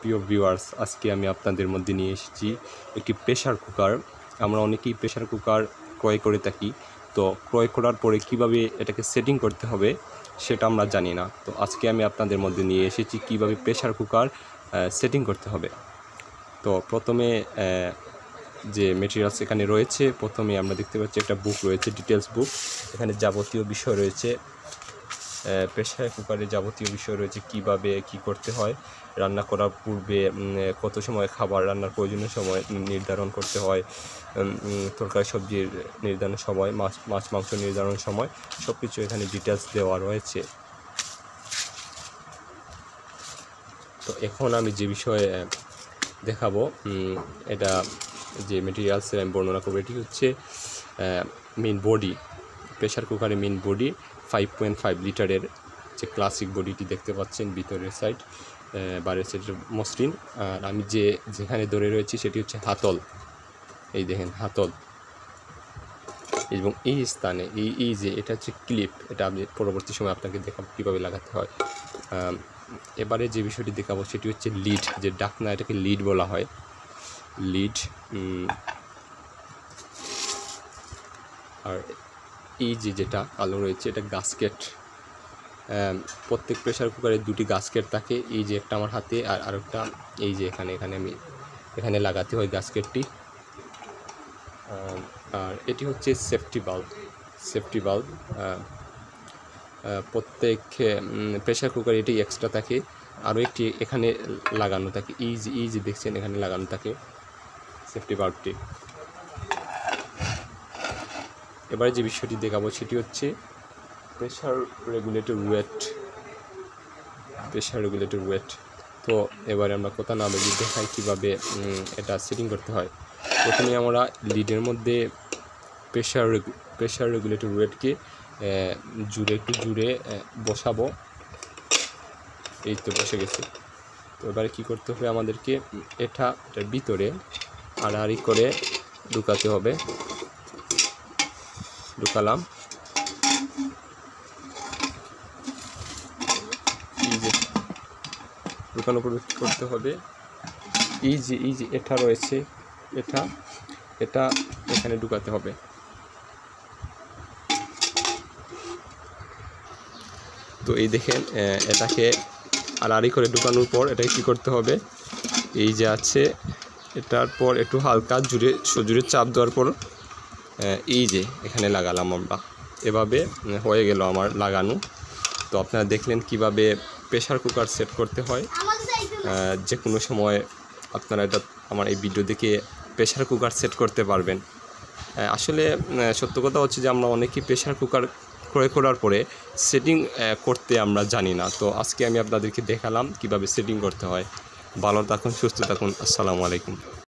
প্রিয় ভিউয়ার্স, আজকে আমি আপনাদের মধ্যে নিয়ে এসেছি একটি প্রেসার কুকার। আমরা অনেকেই প্রেসার কুকার ক্রয় করে থাকি, তো ক্রয় করার পরে কিভাবে এটাকে সেটিং করতে হবে সেটা আমরা জানি না। তো আজকে আমি আপনাদের মধ্যে নিয়ে এসেছি কিভাবে প্রেসার কুকার সেটিং করতে হবে। তো প্রথমে যে মেটেরিয়ালস এখানে রয়েছে, প্রথমে আমরা দেখতে পাচ্ছি একটা বুক রয়েছে, ডিটেলস বুক। এখানে যাবতীয় বিষয় রয়েছে, প্রেসার কুকারে যাবতীয় বিষয় রয়েছে, কিভাবে কি করতে হয়, রান্না করার পূর্বে কত সময় খাবার রান্নার প্রয়োজনীয় সময় নির্ধারণ করতে হয়, তরকারি সবজির নির্ধারণ সময়, মাছ মাংস নির্ধারণ সময়, সব কিছু এখানে ডিটেলস দেওয়া রয়েছে। তো এখন আমি যে বিষয়ে দেখাবো, এটা যে মেটেরিয়ালসের আমি বর্ণনা করবো, এটি হচ্ছে মেন বডি। প্রেসার কুকারের মেন বডি 5.5 লিটারের যে ক্লাসিক বডিটি দেখতে পাচ্ছেন, ভিতরের সাইড, বাইরের সাইডের মসৃণ। আর আমি যেখানে ধরে রয়েছি সেটি হচ্ছে হাতল। এই দেখেন হাতল, এবং এই স্থানে এই যে এটা হচ্ছে ক্লিপ, এটা আমি পরবর্তী সময় আপনাকে দেখাবো কীভাবে লাগাতে হয়। এবারে যে বিষয়টি দেখাবো সেটি হচ্ছে লিড, যে ডাকনা, এটাকে লিড বলা হয়, লিড। আর এই যেটা কালো রয়েছে এটা গাস্কেট। প্রত্যেক প্রেসার কুকারে দুটি গাস্কেট থাকে, এই যে একটা আমার হাতে, আর আরেকটা এই যে এখানে আমি এখানে লাগাতে হয় গাস্কেটটি। আর এটি হচ্ছে সেফটি বাল্ব। প্রত্যেক প্রেসার কুকারে এটি এক্সট্রা থাকে, আরও একটি এখানে লাগানো থাকে, এই যে দেখছেন এখানে লাগানো থাকে সেফটি বাল্বটি। এবারে যে বিষয়টি দেখাবো সেটি হচ্ছে প্রেসার রেগুলেটর ওয়েট। তো এবারে আমরা কথা না বলে দেখাই কীভাবে এটা সেটিং করতে হয়। প্রথমে আমরা লিডের মধ্যে প্রেসার রেগুলেটর ওয়েটকে একটু জুড়ে বসাবো। এই তো বসে গেছে। তো এবারে কী করতে হবে, আমাদেরকে এটার ভিতরে আড়াআড়ি করে ঢুকাতে হবে। ঢুকালাম, এই যে ঢুকানোর পর কী করতে হবে, এই যে এটা রয়েছে, এটা এখানে ঢুকাতে হবে। তো এই দেখেন, এটাকে আড়াআড়ি করে ঢুকানোর পর এটাকে কী করতে হবে, এই যে আছে এটার পর একটু হালকা জুড়ে চাপ দেওয়ার পর এই যে এখানে লাগালাম আমরা। এভাবে হয়ে গেল আমার লাগানো। তো আপনারা দেখলেন কিভাবে প্রেসার কুকার সেট করতে হয়। যে কোনো সময় আপনারা এটা আমার এই ভিডিও দেখে প্রেসার কুকার সেট করতে পারবেন। আসলে সত্য কথা হচ্ছে যে আমরা অনেকেই প্রেসার কুকার ক্রয় করার পরে সেটিং করতে আমরা জানি না। তো আজকে আমি আপনাদেরকে দেখালাম কিভাবে সেটিং করতে হয়। ভালো থাকুন, সুস্থ থাকুন। আসসালামু আলাইকুম।